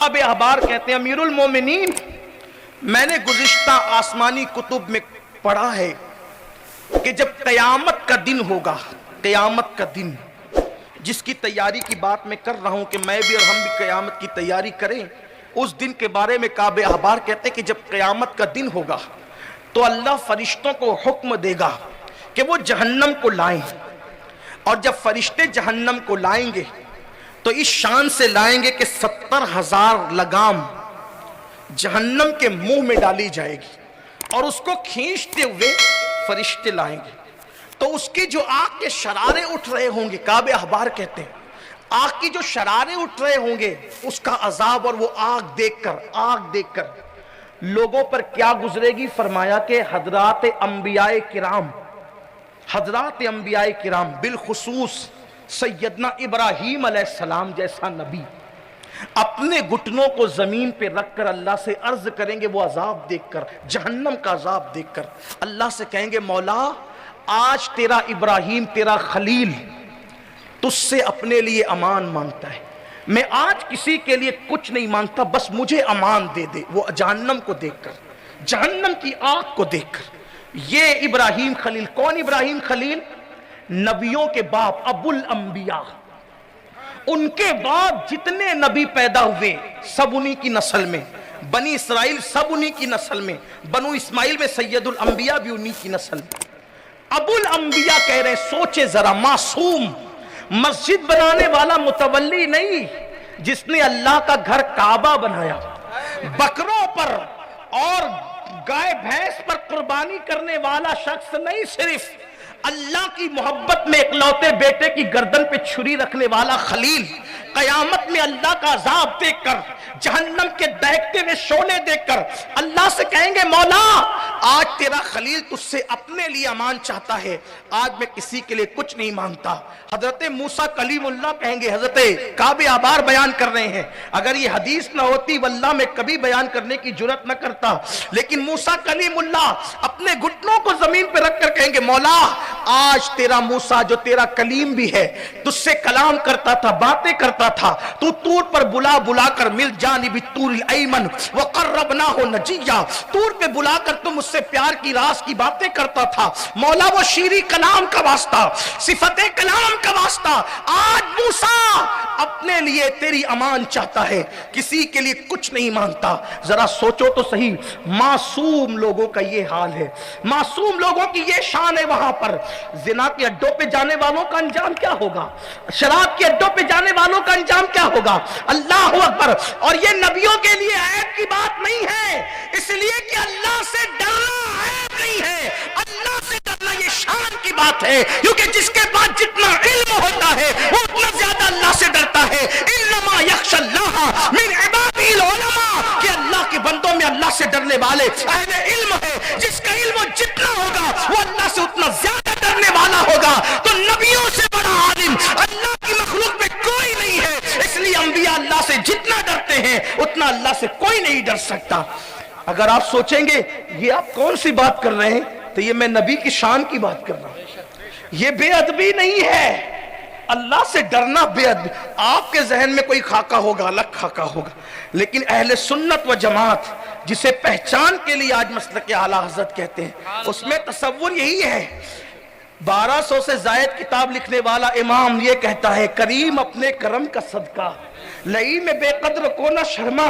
اب احبار کہتے ہیں امیر المومنین، میں نے گزشتہ آسمانی کتب میں پڑھا ہے کہ جب قیامت کا دن ہوگا، قیامت کا دن جس کی تیاری کی بات میں کر رہا ہوں کہ میں بھی اور ہم بھی قیامت کی تیاری کریں، اس دن کے بارے میں کعب احبار کہتے ہیں کہ جب قیامت کا دن ہوگا تو اللہ فرشتوں کو حکم دے گا کہ وہ جہنم کو لائیں، اور جب فرشتے جہنم کو لائیں گے تو اس شان سے لائیں گے کہ 70,000 لگام جہنم کے منہ میں ڈالی جائے گی، اور اس کو کھینچتے ہوئے فرشتے لائیں گے تو اس کی جو آگ کے شرارے اٹھ رہے ہوں گے، کعب احبار کہتے ہیں آگ کی جو شرارے اٹھ رہے ہوں گے، اس کا عذاب اور وہ آگ دیکھ کر لوگوں پر کیا گزرے گی، فرمایا کہ حضرات انبیاء کرام بالخصوص سیدنا ابراہیم علیہ السلام جیسا نبی اپنے گھٹنوں کو زمین پہ رکھ کر اللہ سے عرض کریں گے، وہ عذاب دیکھ کر، جہنم کا عذاب دیکھ کر اللہ سے کہیں گے مولا آج تیرا ابراہیم تیرا خلیل تجھ سے اپنے لیے امان مانگتا ہے، میں آج کسی کے لیے کچھ نہیں مانگتا، بس مجھے امان دے دے۔ وہ جہنم کو دیکھ کر، جہنم کی آگ کو دیکھ کر، یہ ابراہیم خلیل کون؟ ابراہیم خلیل نبیوں کے باپ، ابو الانبیاء، ان کے بعد جتنے نبی پیدا ہوئے سب انہی کی نسل میں، بنی اسرائیل سب انہی کی نسل میں، بنو اسماعیل میں سید الانبیاء بھی انہی کی نسل میں۔ ابو الانبیاء کہہ رہے ہیں سوچے ذرا، معصوم، مسجد بنانے والا متولی نہیں، جس نے اللہ کا گھر کعبہ بنایا، بکروں پر اور گائے بھینس پر قربانی کرنے والا شخص نہیں، صرف اللہ کی محبت میں اکلوتے بیٹے کی گردن پہ چھری رکھنے والا خلیل، قیامت میں اللہ کا عذاب دیکھ کر، جہنم کے دہکتے ہوئے شعلے دیکھ کر اللہ سے کہیں گے مولا آج تیرا خلیل تجھ سے اپنے لیے امان چاہتا ہے، آج میں کسی کے لیے کچھ نہیں مانگتا۔ حضرت موسیٰ کلیم اللہ کہیں گے، حضرت کعب احبار بیان کر رہے ہیں، اگر یہ حدیث نہ ہوتی واللہ میں کبھی بیان کرنے کی جرات نہ کرتا، لیکن موسیٰ کلیم اللہ اپنے گھٹنوں کو زمین پہ رکھ کر کہیں گے مولا آج تیرا موسیٰ جو تیرا کلیم بھی ہے، تجھ سے کلام کرتا تھا، باتیں کرتا تھا، تو طور پر بلا کر مل جانب الطور الایمن وقربناہ نجیہ، طور پہ بلا کر تم اس سے پیار کی راز کی باتیں کرتا تھا، مولا وہ شیریں کلام کا واسطہ، صفت کلام کا واسطہ، آج موسیٰ اپنے لیے تیری امان چاہتا ہے، کسی کے لیے کچھ نہیں مانگتا۔ ذرا سوچو تو صحیح، معصوم لوگوں کا یہ حال ہے، معصوم لوگوں کی یہ شان ہے، وہاں پر زنا کے اڈوں پہ جانے والوں کا انجام کیا ہوگا، شراب کے اڈوں پہ جانے والوں کا انجام کیا ہوگا، اللہ اکبر۔ اور یہ نبیوں کے لیے عیب کی بات نہیں ہے، اس لیے کہ اللہ سے ڈرنا عیب نہیں ہے، اللہ سے ڈرنا یہ شان کی بات ہے، کیونکہ جس کے پاس جتنا علم ہوتا ہے وہ اتنا زیادہ اللہ سے ڈرتا ہے۔ انما یخشی اللہ من عبادہ العلماء، کہ اللہ کے بندوں میں اللہ سے ڈرنے والے اہل علم ہے، جس کا علم جتنا ہوگا وہ اللہ سے اتنا زیادہ ڈرنے والا ہوگا۔ تو نبیوں سے بڑا عالم اللہ کی مخلوق میں کوئی نہیں ہے، اس لیے انبیاء اللہ سے جتنا ڈرتے ہیں اتنا اللہ سے کوئی نہیں ڈر سکتا۔ اگر آپ سوچیں گے یہ آپ کون سی بات کر رہے ہیں، تو یہ میں نبی کی شان کی بات کر رہا ہوں، یہ بے ادبی نہیں ہے، اللہ سے ڈرنا بے ادبی۔ آپ کے ذہن میں کوئی خاکہ ہوگا، الگ خاکہ ہوگا، لیکن اہل سنت و جماعت جسے پہچان کے لیے آج مسلک اعلی حضرت کہتے ہیں، اس میں تصور یہی ہے۔ 1200 سے زائد کتاب لکھنے والا امام یہ کہتا ہے کریم اپنے کرم کا صدقہ لئی میں بے قدر کو نہ شرما،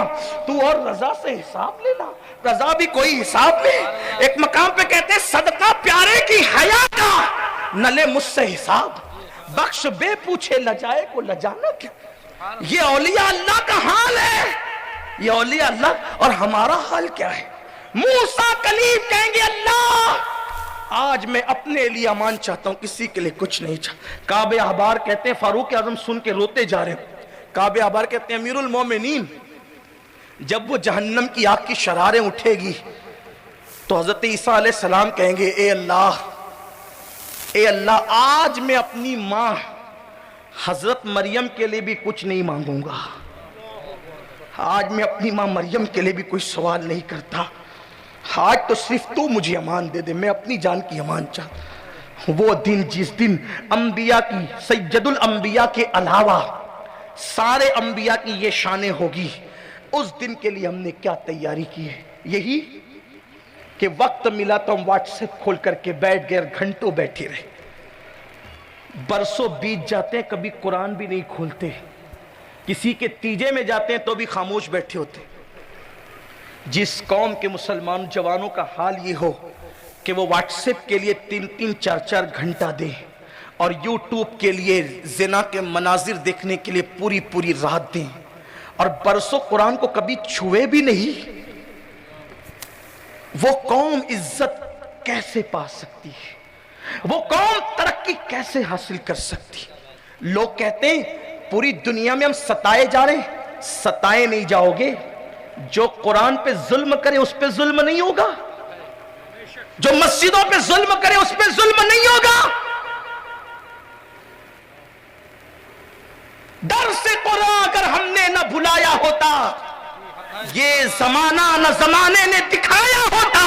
تو اور رضا سے حساب لینا، رضا بھی کوئی حساب لے۔ ایک مقام پہ کہتے ہیں صدقہ پیارے کی حیا کا، نہ لے مجھ سے حساب، بخش بے پوچھے لجائے کو لجانا کیا۔ یہ اولیاء اللہ کا حال ہے، یہ اولیاء اللہ، اور ہمارا حال کیا ہے؟ موسیٰ کلیم کہیں گے اللہ آج میں اپنے لیے امان چاہتا ہوں، کسی کے لیے کچھ نہیں چاہتا۔ کعب احبار کہتے ہیں فاروق اعظم سن کے روتے جا رہے ہیں، کعب احبار کہتے ہیں امیر المومنین جب وہ جہنم کی آگ کی شراریں اٹھے گی تو حضرت عیسیٰ علیہ السلام کہیں گے اے اللہ آج میں اپنی ماں حضرت مریم کے لیے بھی کچھ نہیں مانگوں گا، آج میں اپنی ماں مریم کے لیے بھی کوئی سوال نہیں کرتا، آج تو صرف تو مجھے امان دے دے، میں اپنی جان کی امان چاہتا ہوں۔ وہ دن جس دن انبیاء کی، سید الانبیاء کے علاوہ سارے انبیاء کی یہ شانیں ہوگی، اس دن کے لیے ہم نے کیا تیاری کی ہے؟ یہی کہ وقت ملا تو ہم واٹس ایپ کھول کر کے بیٹھ گئے، گھنٹوں بیٹھے رہے، برسوں بیت جاتے ہیں کبھی قرآن بھی نہیں کھولتے، کسی کے تیجے میں جاتے ہیں تو بھی خاموش بیٹھے ہوتے۔ جس قوم کے مسلمان جوانوں کا حال یہ ہو کہ وہ واٹس ایپ کے لیے 3-3 4-4 گھنٹہ دیں اور یوٹیوب کے لیے زنا کے مناظر دیکھنے کے لیے پوری پوری رات دیں اور برسوں قرآن کو کبھی چھوئے بھی نہیں، وہ قوم عزت کیسے پا سکتی ہے؟ وہ قوم ترقی کیسے حاصل کر سکتی؟ لوگ کہتے ہیں پوری دنیا میں ہم ستائے جا رہے ہیں، ستائے نہیں جاؤ گے، جو قرآن پہ ظلم کرے اس پہ ظلم نہیں ہوگا، جو مسجدوں پہ ظلم کرے اس پہ ظلم نہیں ہوگا۔ در سے قرآن اگر ہم نے نہ بھلایا ہوتا، یہ زمانہ نہ زمانے نے دکھایا ہوتا،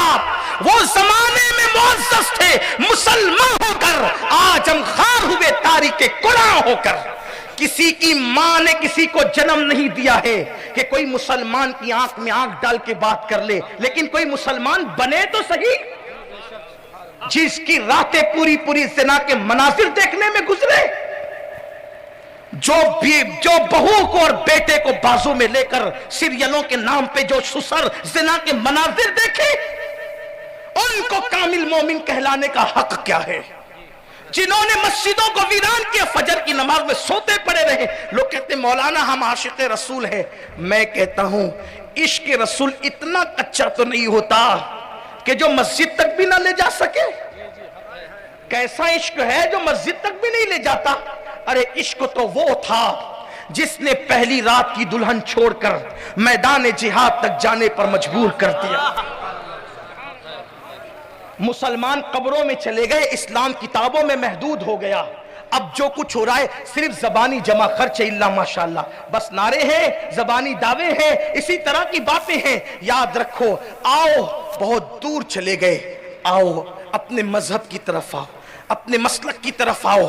وہ زمانے میں معزز تھے مسلمان ہو کر، آج ہم خار ہوئے تاریخ قرآن ہو کر۔ کسی کی ماں نے کسی کو جنم نہیں دیا ہے کہ کوئی مسلمان کی آنکھ میں آنکھ ڈال کے بات کر لے، لیکن کوئی مسلمان بنے تو صحیح، جس کی راتیں پوری پوری زنا کے مناظر دیکھنے میں گزرے، جو بہو کو اور بیٹے کو بازو میں لے کر سیریلوں کے نام پہ جو سسر زنا کے مناظر دیکھے، ان کو کامل مومن کہلانے کا حق کیا ہے؟ جنہوں نے مسجدوں کو ویران کیا، فجر کی نماز میں سوتے پڑے رہے۔ لوگ کہتے ہیں مولانا ہم عاشق رسول ہیں، میں کہتا ہوں عشق رسول اتنا کچا تو نہیں ہوتا کہ جو مسجد تک بھی نہ لے جا سکے۔ کیسا عشق ہے جو مسجد تک بھی نہیں لے جاتا؟ ارے عشق تو وہ تھا جس نے پہلی رات کی دلہن چھوڑ کر میدان جہاد تک جانے پر مجبور کر دیا۔ مسلمان قبروں میں چلے گئے، اسلام کتابوں میں محدود ہو گیا۔ اب جو کچھ ہو رہا ہے صرف زبانی جمع خرچ اللہ ماشاءاللہ، بس نعرے ہیں، زبانی دعوے ہیں، اسی طرح کی باتیں ہیں۔ یاد رکھو، آؤ بہت دور چلے گئے، آؤ اپنے مذہب کی طرف آؤ، اپنے مسلک کی طرف آؤ،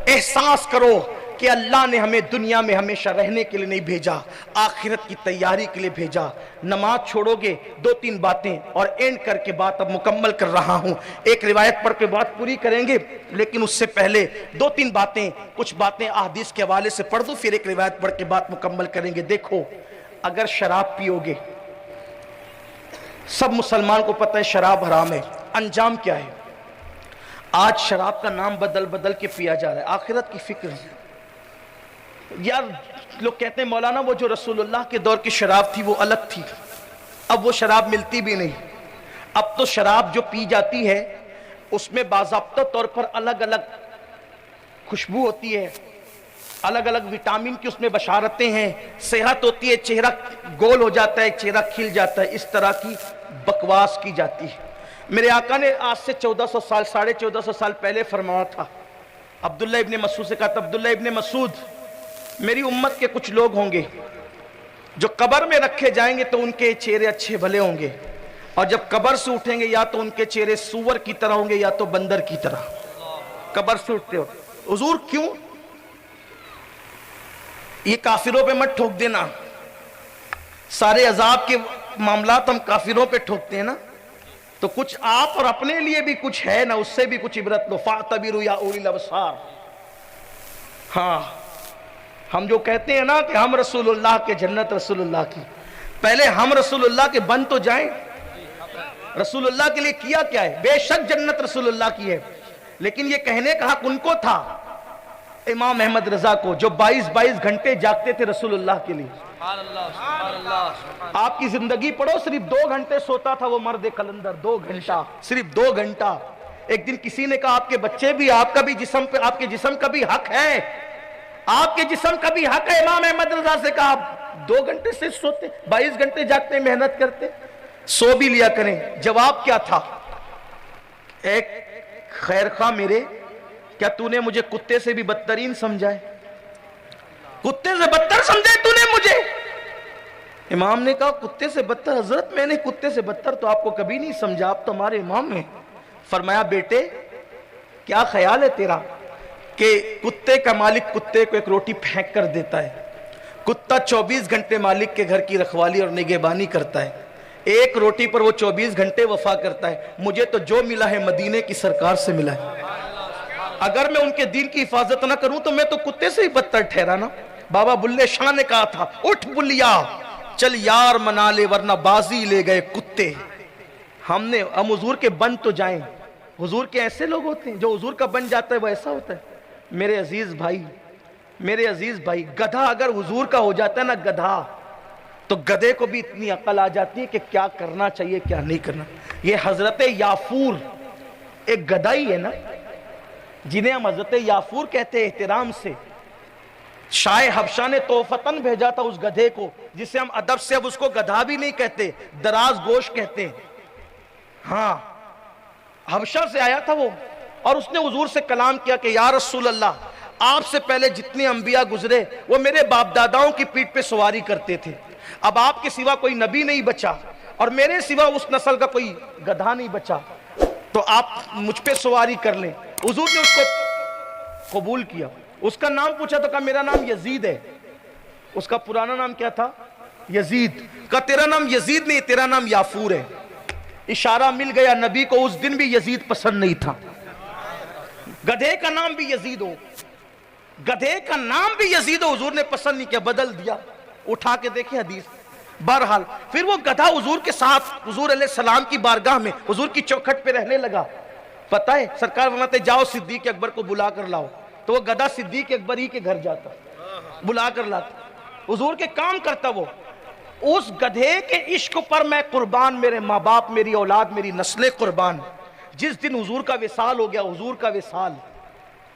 احساس کرو کہ اللہ نے ہمیں دنیا میں ہمیشہ رہنے کے لیے نہیں بھیجا، آخرت کی تیاری کے لیے بھیجا۔ نماز چھوڑو گے، 2-3 باتیں اور اینڈ کر کے بات اب مکمل کر رہا ہوں، ایک روایت پڑھ کے بات پوری کریں گے، لیکن اس سے پہلے 2-3 باتیں، کچھ باتیں احادیث کے حوالے سے پڑھ دوں، پھر ایک روایت پڑھ کے بات مکمل کریں گے۔ دیکھو، اگر شراب پیو گے، سب مسلمان کو پتہ ہے شراب حرام ہے، انجام کیا ہے؟ آج شراب کا نام بدل بدل کے پیا جا رہا ہے، آخرت کی فکر ہے۔ یار لوگ کہتے ہیں مولانا وہ جو رسول اللہ کے دور کی شراب تھی وہ الگ تھی، اب وہ شراب ملتی بھی نہیں۔ اب تو شراب جو پی جاتی ہے اس میں باضابطہ طور پر الگ الگ خوشبو ہوتی ہے، الگ الگ وٹامن کی اس میں بشارتیں ہیں، صحت ہوتی ہے، چہرہ گول ہو جاتا ہے، چہرہ کھل جاتا ہے، اس طرح کی بکواس کی جاتی ہے۔ میرے آقا نے آج سے 1400 سال 1450 سال پہلے فرمایا تھا، عبداللہ ابن مسعود سے کہا تھا، عبداللہ ابن مسعود، میری امت کے کچھ لوگ ہوں گے جو قبر میں رکھے جائیں گے تو ان کے چہرے اچھے بھلے ہوں گے، اور جب قبر سے اٹھیں گے یا تو ان کے چہرے سور کی طرح ہوں گے یا تو بندر کی طرح۔ قبر سے اٹھتے ہو حضور کیوں؟ یہ کافروں پہ مت ٹھوک دینا، سارے عذاب کے معاملات ہم کافروں پہ ٹھوکتے ہیں نا، تو کچھ آپ اور اپنے لیے بھی کچھ ہے نا، اس سے بھی کچھ عبرت لو۔ فاعتبروا یا اولی الابصار۔ ہاں، ہم جو کہتے ہیں نا کہ ہم رسول اللہ کے، جنت رسول اللہ کی، پہلے ہم رسول اللہ کے بن تو جائیں۔ رسول اللہ کے لیے کیا کیا ہے؟ بے شک جنت رسول اللہ کی ہے، لیکن یہ کہنے کا حق ان کو تھا، امام احمد رضا کو، جو 22 گھنٹے جاگتے تھے رسول اللہ کے لیے۔ آپ کی زندگی پڑھو، صرف 2 گھنٹے سوتا تھا وہ مرد کلندر، 2 گھنٹہ، صرف 2 گھنٹہ۔ ایک دن کسی نے کہا آپ کے بچے بھی، آپ کا بھی جسم پہ، آپ کے جسم کا بھی حق ہے، آپ کے جسم کا بھی حق ہے۔ امام احمد رضا سے کہا 2 گھنٹے سے سوتے، 22 گھنٹے جاگتے، محنت کرتے، سو بھی لیا کریں۔ جواب کیا تھا؟ ایک خیر خواہ میرے، کیا تو نے مجھے کتے سے بھی بدترین سمجھا ہے؟ کتے سے بدتر سمجھے تو نے مجھے؟ امام نے کہا کتے سے بدتر؟ حضرت میں نے کتے سے بدتر تو آپ کو کبھی نہیں سمجھا، آپ تو ہمارے امام ہیں۔ فرمایا بیٹے کیا خیال ہے تیرا کہ کتے کا مالک کتے کو ایک روٹی پھینک کر دیتا ہے، کتا 24 گھنٹے مالک کے گھر کی رکھوالی اور نگہبانی کرتا ہے، ایک روٹی پر وہ 24 گھنٹے وفا کرتا ہے. مجھے تو جو ملا ہے مدینے کی سرکار سے ملا ہے. اگر میں ان کے دین کی حفاظت نہ کروں تو میں تو کتے سے ہی بدتر ٹھہرا نا. بابا بلے شاہ نے کہا تھا، اٹھ بلیا چل یار منا لے ورنہ بازی لے گئے کتے. ہم حضور کے بن تو جائیں. حضور کے ایسے لوگ ہوتے ہیں جو حضور کا بن جاتا ہے وہ ایسا ہوتا ہے. میرے عزیز بھائی گدھا اگر حضور کا ہو جاتا ہے نا گدھا، تو گدھے کو بھی اتنی عقل آ جاتی ہے کہ کیا کرنا چاہیے کیا نہیں کرنا. یہ حضرت یافور ایک گدھا ہی ہے نا، جنہیں ہم حضرت یافور کہتے ہیں احترام سے. شاہ حبشہ نے توفتاً بھیجا تھا اس گدھے کو، جسے ہم ادب سے اب اس کو گدھا بھی نہیں کہتے، دراز گوش کہتے ہیں. ہاں حبشہ سے آیا تھا وہ، اور اس نے حضور سے کلام کیا کہ یا رسول اللہ، آپ سے پہلے جتنے انبیاء گزرے وہ میرے باپ داداؤں کی پیٹھ پہ سواری کرتے تھے، اب آپ کے سوا کوئی نبی نہیں بچا اور میرے سوا اس نسل کا کوئی گدھا نہیں بچا، تو آپ مجھ پہ سواری کر لیں. حضور نے اس کو قبول کیا. اس کا نام پوچھا تو کہا میرا نام یزید ہے. اس کا پرانا نام کیا تھا؟ یزید. کہا تیرا نام یزید نہیں، تیرا نام یافور ہے. اشارہ مل گیا نبی کو اس دن بھی یزید پسند نہیں تھا. گدھے کا نام بھی یزید ہو، گدھے کا نام بھی یزید ہو، حضور نے پسند نہیں کیا، بدل دیا. اٹھا کے دیکھیں حدیث. بہرحال پھر وہ گدھا حضور کے ساتھ حضور علیہ السلام کی بارگاہ میں حضور کی چوکھٹ پہ رہنے لگا. پتہ ہے سرکار فرماتے جاؤ صدیق اکبر کو بلا کر لاؤ، تو وہ گدھا صدیق اکبر ہی کے گھر جاتا، بلا کر لاتا، حضور کے کام کرتا. وہ اس گدھے کے عشق پر میں قربان، میرے ماں باپ، میری اولاد، میری نسلیں قربان. جس دن حضور کا وصال ہو گیا، حضور کا وصال،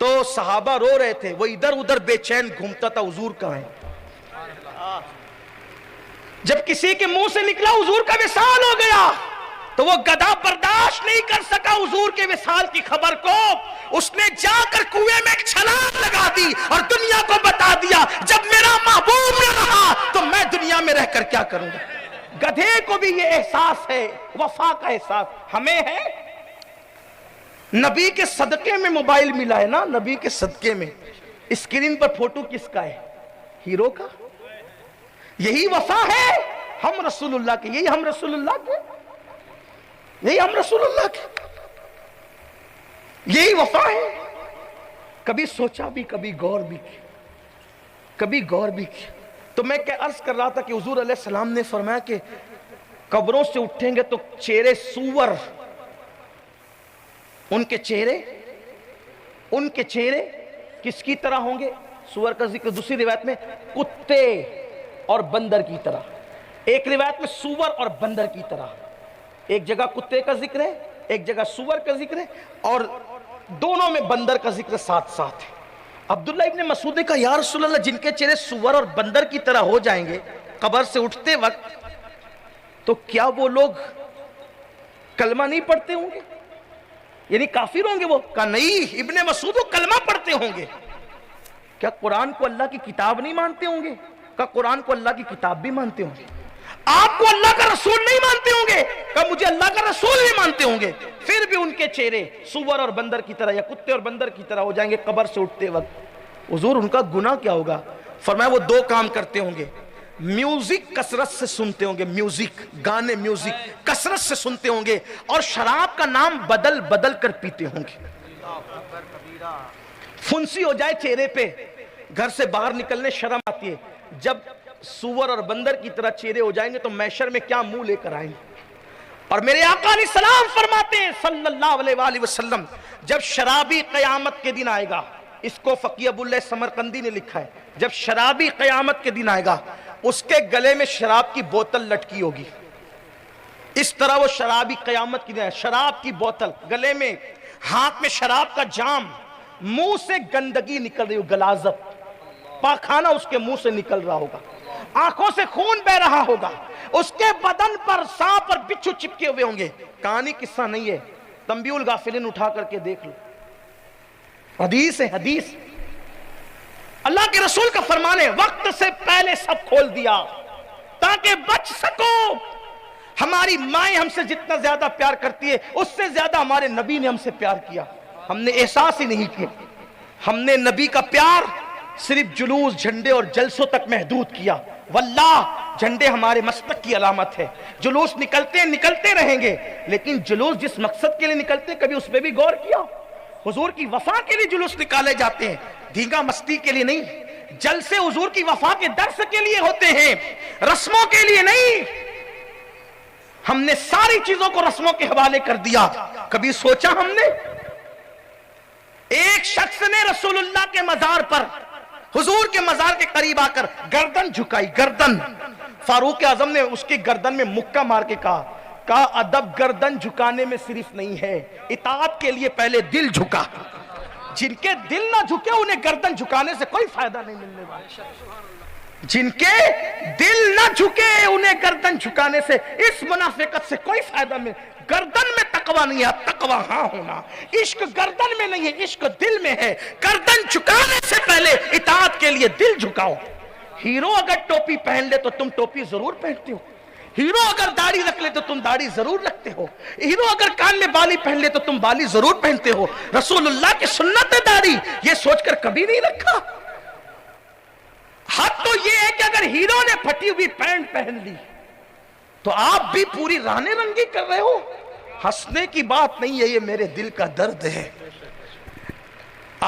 تو صحابہ رو رہے تھے، وہ ادھر ادھر بے چین گھومتا تھا حضور کہاں ہے. جب کسی کے منہ سے نکلا حضور کا وصال ہو گیا تو وہ گدھا برداشت نہیں کر سکا حضور کے وصال کی خبر کو. اس نے جا کر کنویں میں ایک چھلانگ لگا دی اور دنیا کو بتا دیا جب میرا محبوب نہ رہا تو میں دنیا میں رہ کر کیا کروں گا. گدھے کو بھی یہ احساس ہے، وفا کا احساس. ہمیں ہے نبی کے صدقے میں موبائل ملا ہے نا، نبی کے صدقے میں اسکرین پر فوٹو کس کا ہے؟ ہیرو کا. یہی وفا ہے ہم رسول اللہ کے، یہی ہم رسول اللہ کے، یہی ہم رسول اللہ کے، یہی وفا ہے. کبھی سوچا بھی، کبھی غور بھی کیا، کبھی غور بھی کیا. تو میں کیا عرض کر رہا تھا کہ حضور علیہ السلام نے فرمایا کہ قبروں سے اٹھیں گے تو چہرے سور، ان کے چہرے کس کی طرح ہوں گے؟ سور کا ذکر دوسری روایت میں کتے اور بندر کی طرح، ایک روایت میں سور اور بندر کی طرح. ایک جگہ کتے کا ذکر ہے، ایک جگہ سور کا ذکر ہے، اور دونوں میں بندر کا ذکر ساتھ ساتھ ہے. عبداللہ ابن مسعود نے کہا یا رسول اللہ، جن کے چہرے سور اور بندر کی طرح ہو جائیں گے قبر سے اٹھتے وقت، تو کیا وہ لوگ کلمہ نہیں پڑھتے ہوں گے؟ یعنی کافر ہوں گے وہ؟ کہا نہیں ابن مسعود، وہ کلمہ پڑھتے ہوں گے. کیا قرآن کو اللہ کی کتاب نہیں مانتے ہوں گے؟ کہا قرآن کو اللہ کی کتاب بھی مانتے ہوں گے. آپ کو اللہ کا رسول نہیں مانتے ہوں گے؟ کہا مجھے اللہ کا رسول بھی مانتے ہوں گے. پھر بھی ان کے چہرے سور اور بندر کی طرح یا کتے اور بندر کی طرح ہو جائیں گے قبر سے اٹھتے وقت. حضور ان کا گناہ کیا ہوگا؟ فرمایا وہ دو کام کرتے ہوں گے. میوزک کثرت سے سنتے ہوں گے، میوزک، گانے، میوزک کثرت سے سنتے ہوں گے، اور شراب کا نام بدل بدل کر پیتے ہوں گے. پھنسی ہو جائے چہرے پہ، گھر سے باہر نکلنے شرم آتی ہے. جب سور اور بندر کی طرح چہرے ہو جائیں گے تو محشر میں کیا منہ لے کر آئیں گے. اور میرے آقا علیہ السلام فرماتے ہیں صلی اللہ علیہ وآلہ وسلم، جب شرابی قیامت کے دن آئے گا، اس کو فقیہ ابو اللہ سمرقندی نے لکھا ہے، جب شرابی قیامت کے دن آئے گا اس کے گلے میں شراب کی بوتل لٹکی ہوگی. اس طرح وہ شرابی قیامت کی دن، شراب کی بوتل گلے میں، ہاتھ میں شراب کا جام، منہ سے گندگی نکل رہی ہو، غلاظت، پاخانہ اس کے منہ سے نکل رہا ہوگا، آنکھوں سے خون بہ رہا ہوگا، اس کے بدن پر سانپ اور بچھو چپکے ہوئے ہوں گے. کہانی قصہ نہیں ہے، تنبیہ الغافلین اٹھا کر کے دیکھ لو، حدیث ہے، حدیث. اللہ کے رسول کا فرمان ہے وقت سے پہلے سب کھول دیا تاکہ بچ سکو. ہماری مائیں ہم سے جتنا زیادہ پیار کرتی ہے اس سے زیادہ ہمارے نبی نے ہم سے پیار کیا. ہم نے احساس ہی نہیں کیا. ہم نے نبی کا پیار صرف جلوس جھنڈے اور جلسوں تک محدود کیا. واللہ جھنڈے ہمارے مسلک کی علامت ہے, جلوس نکلتے ہیں نکلتے رہیں گے, لیکن جلوس جس مقصد کے لیے نکلتے ہیں کبھی اس پہ بھی غور کیا؟ حضور کی وفا کے لیے جلوس نکالے جاتے ہیں, دھینگا مستی کے لیے نہیں. جلسے حضور کی وفا کے درس کے لیے ہوتے ہیں, رسموں کے لیے نہیں. ہم نے ساری چیزوں کو رسموں کے حوالے کر دیا. کبھی سوچا ہم نے؟ ایک شخص نے رسول اللہ کے مزار پر, حضور کے مزار کے قریب آ کر گردن جھکائی, گردن. فاروق اعظم نے اس کی گردن میں مکہ مار کے کہا ادب گردن جھکانے میں صرف نہیں ہے, اطاعت کے لیے پہلے دل جھکا. جن کے دل نہ جھکے انہیں گردن جھکانے سے کوئی فائدہ نہیں ملنے والا. جن کے دل نہ جھکے انہیں گردن جھکانے سے, اس منافقت سے کوئی فائدہ نہیں. گردن میں تقوی نہیں ہے, تقوی ہاں ہونا. عشق گردن میں نہیں ہے, عشق دل میں ہے. گردن جھکانے سے پہلے اطاعت کے لیے دل جھکاؤ. ہیرو اگر ٹوپی پہن لے تو تم ٹوپی ضرور پہنتے ہو, ہیرو اگر داڑھی رکھ لے تو تم داڑھی ضرور رکھتے ہو, ہیرو اگر کان میں بالی پہن لے تو تم بالی ضرور پہنتے ہو. رسول اللہ کی سنت ہے داڑھی, یہ سوچ کر کبھی نہیں رکھا. حد تو یہ ہے کہ اگر ہیرو نے پھٹی ہوئی پینٹ پہن لی تو آپ بھی پوری رانے رنگی کر رہے ہو. ہنسنے کی بات نہیں ہے, یہ میرے دل کا درد ہے.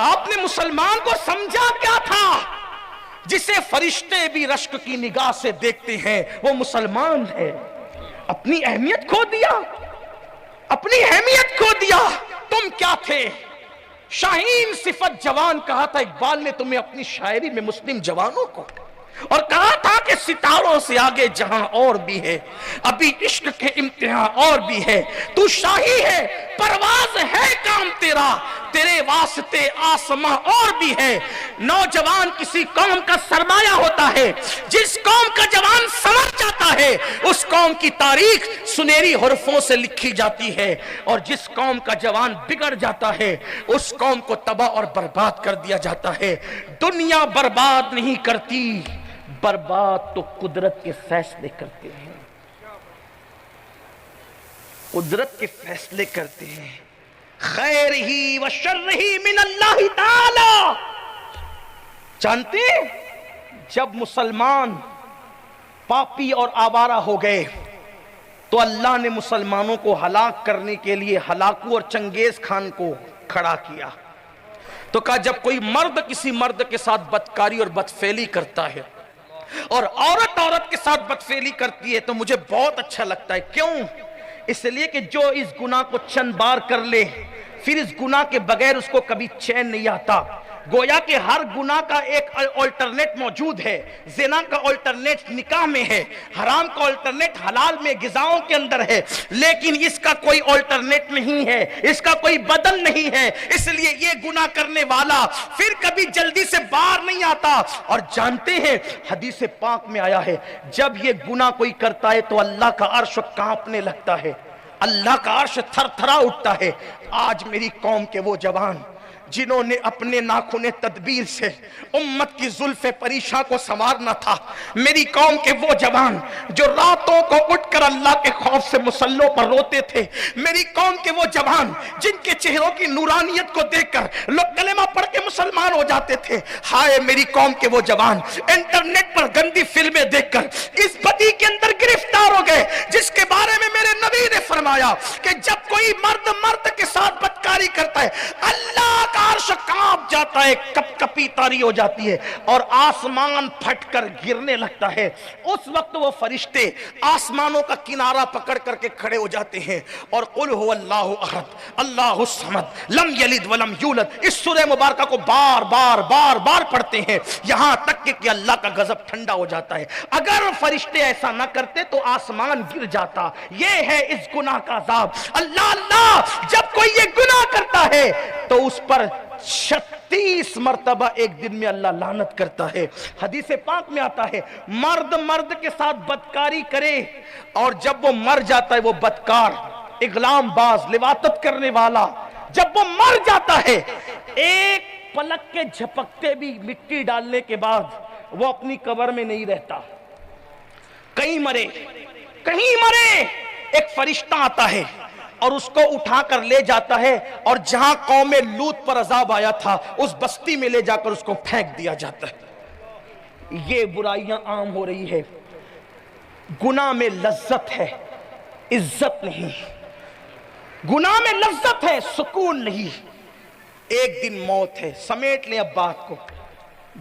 آپ نے مسلمان کو سمجھا کیا تھا؟ جسے فرشتے بھی رشک کی نگاہ سے دیکھتے ہیں وہ مسلمان ہے. اپنی اہمیت کھو دیا, اپنی اہمیت کھو دیا. تم کیا تھے؟ شاہین صفت جوان کہا تھا اقبال نے تمہیں اپنی شاعری میں مسلم جوانوں کو, اور کہا تھا کہ ستاروں سے آگے جہاں اور بھی ہے, ابھی عشق کے امتحان اور بھی ہے. تو شاہی ہے, پرواز ہے کام تیرا, تیرے واسطے آسماں اور بھی ہے. نوجوان کسی قوم کا سرمایہ ہوتا ہے. جس قوم کا جوان سمجھ جاتا ہے اس قوم کی تاریخ سنہری حرفوں سے لکھی جاتی ہے, اور جس قوم کا جوان بگڑ جاتا ہے اس قوم کو تباہ اور برباد کر دیا جاتا ہے. دنیا برباد نہیں کرتی, برباد تو قدرت کے فیصلے کرتے ہیں, قدرت کے فیصلے کرتے ہیں. خیر ہی و شر ہی من اللہ تعالی. جانتے ہیں جب مسلمان پاپی اور آوارہ ہو گئے تو اللہ نے مسلمانوں کو ہلاک کرنے کے لیے ہلاکو اور چنگیز خان کو کھڑا کیا. تو کہا جب کوئی مرد کسی مرد کے ساتھ بدکاری اور بدفعلی کرتا ہے اور عورت عورت کے ساتھ بدفعلی کرتی ہے تو مجھے بہت اچھا لگتا ہے. کیوں؟ اس لیے کہ جو اس گناہ کو چند بار کر لے پھر اس گناہ کے بغیر اس کو کبھی چین نہیں آتا. گویا کہ ہر گناہ کا ایک آلٹرنیٹ موجود ہے. زنا کا آلٹرنیٹ نکاح میں ہے, حرام کا آلٹرنیٹ حلال میں غذاؤں کے اندر ہے, لیکن اس کا کوئی آلٹرنیٹ نہیں ہے, اس کا کوئی بدل نہیں ہے. اس لیے یہ گناہ کرنے والا پھر کبھی جلدی سے باہر نہیں آتا. اور جانتے ہیں حدیث پاک میں آیا ہے جب یہ گناہ کوئی کرتا ہے تو اللہ کا عرش کانپنے لگتا ہے, اللہ کا عرش تھر تھرا اٹھتا ہے. آج میری قوم کے وہ جوان جنہوں نے اپنے ناخن تدبیر سے امت کی زلف پریشاں کو سنوارنا تھا, میری قوم کے وہ جوان جو راتوں کو اٹھ کر اللہ کے خوف سے مصلوں پر روتے تھے, میری قوم کے وہ جوان جن کے چہروں کی نورانیت کو دیکھ کر لوگ کلمہ پڑھ کے مسلمان ہو جاتے تھے. ہائے میری قوم کے وہ جوان انٹرنیٹ پر گندی فلمیں دیکھ کر اس بدی کے اندر گرفتار ہو گئے جس کے بارے میں میرے نبی نے فرمایا کہ جب کوئی مرد مرد کے ساتھ بدکاری کرتا ہے اللہ کا عرش کانپ جاتا ہے, کپ کپی طاری ہو جاتی ہے اور آسمان پھٹ کر گرنے لگتا ہے. اس وقت وہ فرشتے آسمانوں کا کنارہ پکڑ کر کے کھڑے ہو جاتے ہیں اور قل هو اللہ احد اللہ الصمد لم یلد ولم یولد اس سورہ مبارکہ کو بار بار بار بار پڑھتے ہیں یہاں تک کہ اللہ کا غضب ٹھنڈا ہو جاتا ہے. اگر فرشتے ایسا نہ کرتے تو آسمان گر جاتا. یہ ہے اس گناہ کا عذاب. اللہ جب کوئی یہ گناہ کرتا ہے تو اس پر 36 مرتبہ ایک دن میں اللہ لعنت کرتا ہے. حدیث پاک میں آتا ہے مرد مرد کے ساتھ بدکاری کرے اور جب وہ مر جاتا ہے وہ بدکار اغلام باز لواطت کرنے والا جب وہ مر جاتا ہے ایک پلک کے جھپکتے بھی مٹی ڈالنے کے بعد وہ اپنی قبر میں نہیں رہتا. کہیں مرے ایک فرشتہ آتا ہے اور اس کو اٹھا کر لے جاتا ہے اور جہاں قوم لوط پر عذاب آیا تھا اس بستی میں لے جا کر اس کو پھینک دیا جاتا ہے۔ یہ برائیاں عام ہو رہی ہے۔ گناہ میں لذت ہے، عزت نہیں۔ گناہ میں لذت ہے، سکون نہیں۔ ایک دن موت ہے۔ سمیٹ لیں اب بات کو،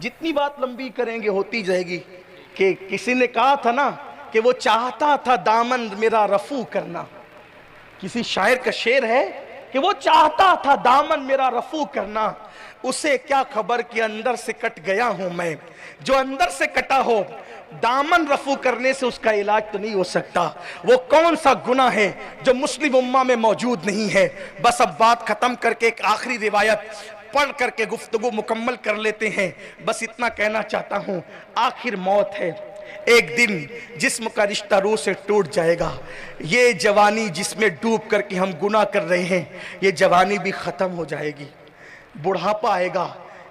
جتنی بات لمبی کریں گے ہوتی جائے گی۔ کہ کسی نے کہا تھا نا کہ وہ چاہتا تھا دامن میرا رفو کرنا، کسی شاعر کا شعر ہے کہ وہ چاہتا تھا دامن میرا رفو کرنا، اسے کیا خبر کہ اندر سے کٹ گیا ہوں میں۔ جو اندر سے کٹا ہو دامن رفو کرنے سے اس کا علاج تو نہیں ہو سکتا۔ وہ کون سا گناہ ہے جو مسلم امہ میں موجود نہیں ہے؟ بس اب بات ختم کر کے ایک آخری روایت پڑھ کر کے گفتگو مکمل کر لیتے ہیں۔ بس اتنا کہنا چاہتا ہوں، آخر موت ہے، ایک دن جسم کا رشتہ روح سے ٹوٹ جائے گا۔ یہ جوانی جس میں ڈوب کر کے ہم گناہ کر رہے ہیں، یہ جوانی بھی ختم ہو جائے گی۔ بڑھاپا آئے گا۔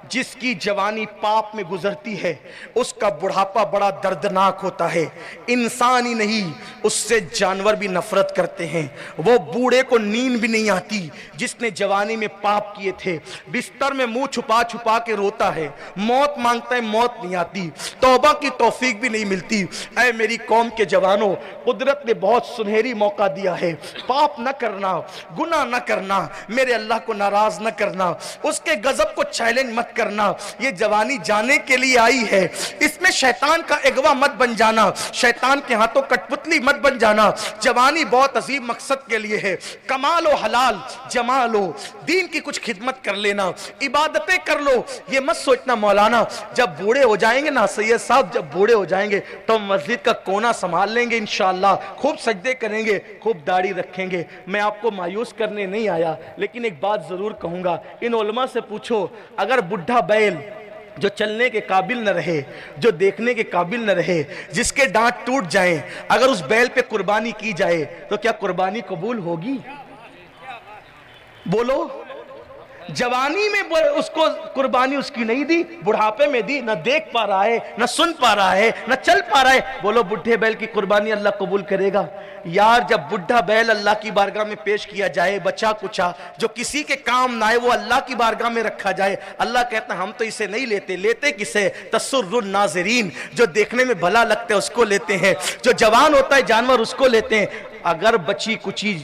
جس کی جوانی پاپ میں گزرتی ہے اس کا بڑھاپا بڑا دردناک ہوتا ہے۔ انسان ہی نہیں، اس سے جانور بھی نفرت کرتے ہیں۔ وہ بوڑھے کو نیند بھی نہیں آتی جس نے جوانی میں پاپ کیے تھے، بستر میں منہ چھپا چھپا کے روتا ہے، موت مانگتا ہے، موت نہیں آتی، توبہ کی توفیق بھی نہیں ملتی۔ اے میری قوم کے جوانوں، قدرت نے بہت سنہری موقع دیا ہے۔ پاپ نہ کرنا، گناہ نہ کرنا، میرے اللہ کو ناراض نہ کرنا، اس کے غضب کو چیلنج مت کرنا۔ یہ جوانی جانے کے لیے آئی ہے، اس میں شیطان کا اغوا مت بن جانا، شیطان کے ہاتھوں کٹ پتلی مت بن جانا۔ جوانی بہت عظیم مقصد کے لیے ہے، کمال و حلال، جمال و دین کی کچھ خدمت کر لینا، عبادتیں کر لو۔ یہ مت سوچنا مولانا جب بوڑھے ہو جائیں گے نا، سید صاحب جب بوڑھے ہو جائیں گے تو مسجد کا کونا سنبھال لیں گے انشاءاللہ، خوب سجدے کریں گے، خوب داڑھی رکھیں گے۔ میں آپ کو مایوس کرنے نہیں آیا، لیکن ایک بات ضرور کہوں گا، ان علماء سے پوچھو، اگر بڈھا بیل جو چلنے کے قابل نہ رہے، جو دیکھنے کے قابل نہ رہے، جس کے دانت ٹوٹ جائیں، اگر اس بیل پہ قربانی کی جائے تو کیا قربانی قبول ہوگی؟ بولو۔ جوانی میں اس کو قربانی اس کی نہیں دی، بڑھاپے میں دی، نہ دیکھ پا رہا ہے، نہ سن پا رہا ہے، نہ چل پا رہا ہے، بولو بڈھے بیل کی قربانی اللہ قبول کرے گا؟ یار جب بڈھا بیل اللہ کی بارگاہ میں پیش کیا جائے، بچا کچا جو کسی کے کام نہ آئے وہ اللہ کی بارگاہ میں رکھا جائے، اللہ کہتا ہے ہم تو اسے نہیں لیتے، لیتے کسے؟ تسر الناظرین، جو دیکھنے میں بھلا لگتا ہے اس کو لیتے ہیں، جو جوان ہوتا ہے جانور اس کو لیتے ہیں۔ اگر بچی کچی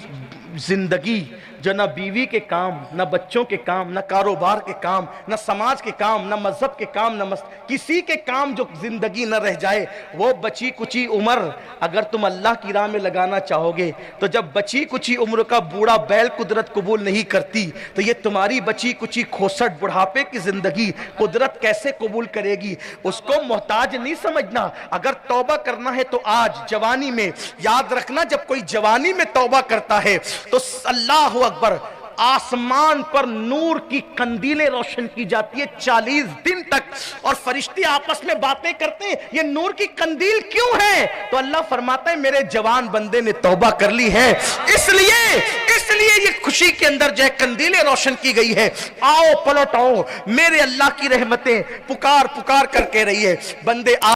زندگی جو نہ بیوی کے کام، نہ بچوں کے کام، نہ کاروبار کے کام، نہ سماج کے کام، نہ مذہب کے کام، نہ کسی کے کام جو زندگی نہ رہ جائے، وہ بچی کچی عمر اگر تم اللہ کی راہ میں لگانا چاہو گے تو جب بچی کچی عمر کا بوڑھا بیل قدرت قبول نہیں کرتی تو یہ تمہاری بچی کچی کھوسٹ بڑھاپے کی زندگی قدرت کیسے قبول کرے گی؟ اس کو محتاج نہیں سمجھنا۔ اگر توبہ کرنا ہے تو آج جوانی میں، یاد رکھنا جب کوئی جوانی میں توبہ کرتا ہے تو اللہ اکبر، آسمان پر نور کی قندیلیں روشن کی جاتی ہے 40 دن تک، اور فرشتے آپس میں باتیں کرتے ہیں یہ نور کی قندیل کیوں ہے؟ تو اللہ فرماتا ہے میرے جوان بندے نے توبہ کر لی ہے، اس لیے یہ خوشی کے اندر جو ہے قندیلیں روشن کی گئی ہے۔ آؤ پلٹ آؤ، میرے اللہ کی رحمتیں پکار پکار کر کہہ رہی ہے بندے